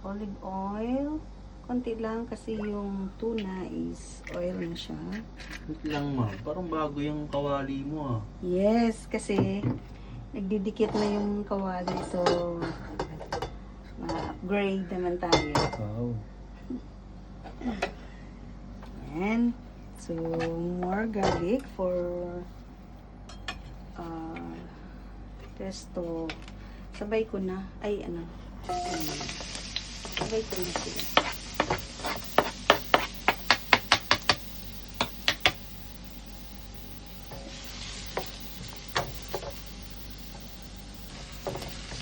olive oil. Konti lang kasi yung tuna is oil na siya. Wait lang ma, parang bago yung kawali mo ah. Yes, kasi nagdidikit na yung kawali. So, ma-upgrade naman tayo. Wow. And, so, more garlic for pesto. Sabay ko na. Ay, ano. Sabay ko na sila.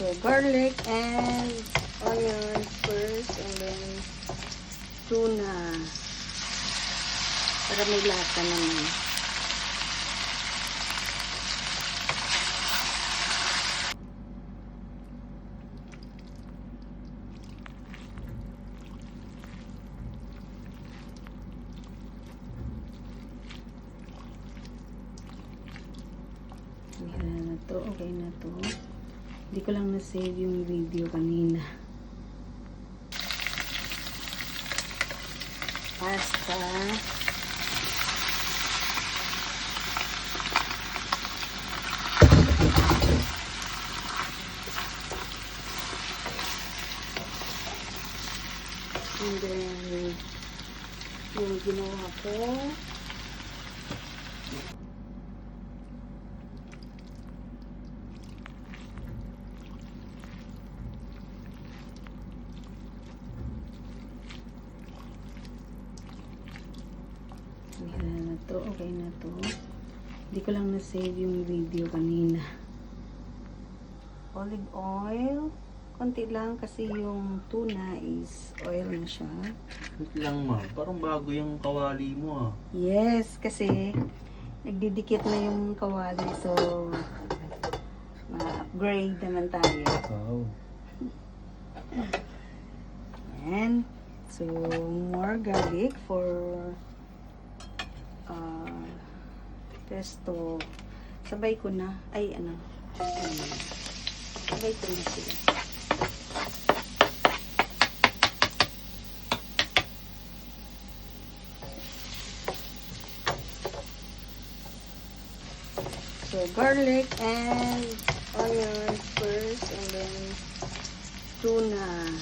So, garlic and onion first, and then tuna. Para may lasa naman. Ayan na to. Okay na to. Hindi ko lang na-save yung video kanina. Pasta. And then, yung ginawa ko, ayan na to. Okay na to. Hindi ko lang na-save yung video kanina. Olive oil. Konti lang kasi yung tuna is oil na siya. Wait lang ma, parang bago yung kawali mo ah. Yes, kasi nagdidikit na yung kawali. So, ma-upgrade naman tayo. Wow. And, so, more garlic for pesto. Sabay ko na. Ay, ano. Sabay ko na sila. So, garlic and onion first, and then tuna.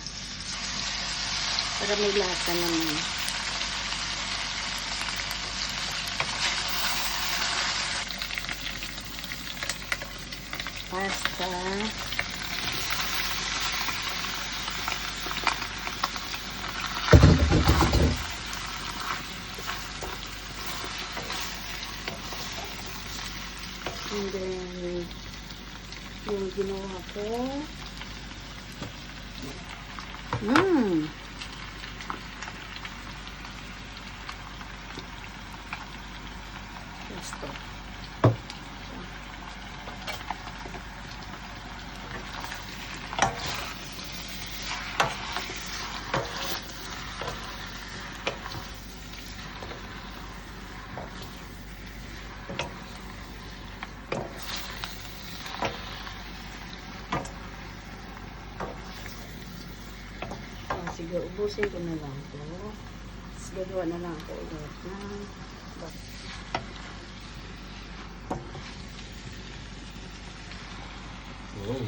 Para may lasa naman. Pasta. And then, yung ginawa ko, pesto. Sige, ubusin ko na lang ito. Tapos gagawa na lang ako ulit ng Wow.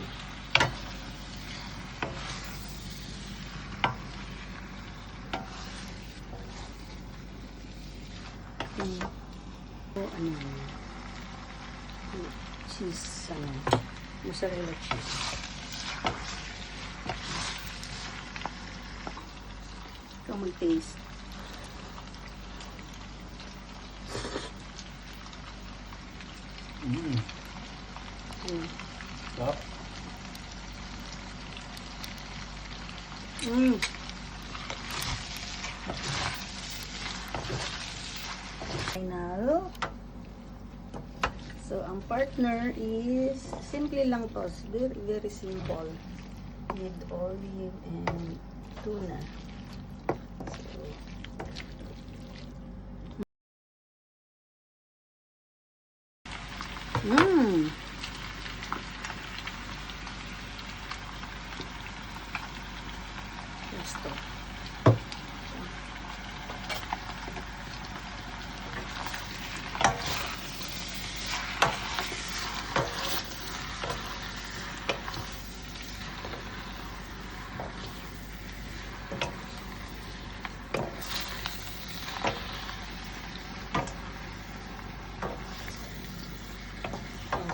ano, cheese, mozzarella cheese. Ikaw mag-taste. Sarap. Final. So, ang partner is simple lang to. Very, very simple. With olive and tuna. chips to.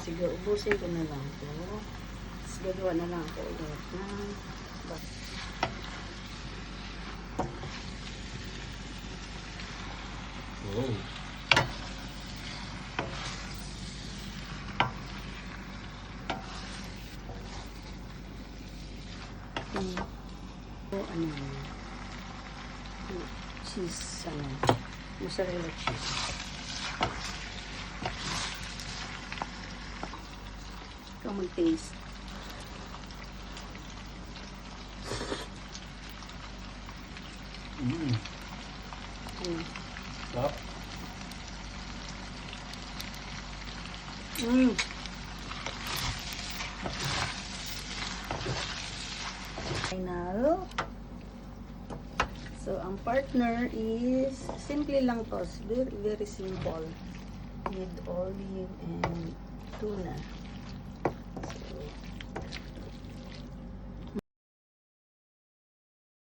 Sige, ubusin ko na lang ito. Tapos gagawa na lang ako ulit ng Oh. ano cheese, mozzarella cheese. Ikaw mag-taste. Sarap. Final. So, ang partner is simple lang to. Very, very simple. With olive and tuna. So,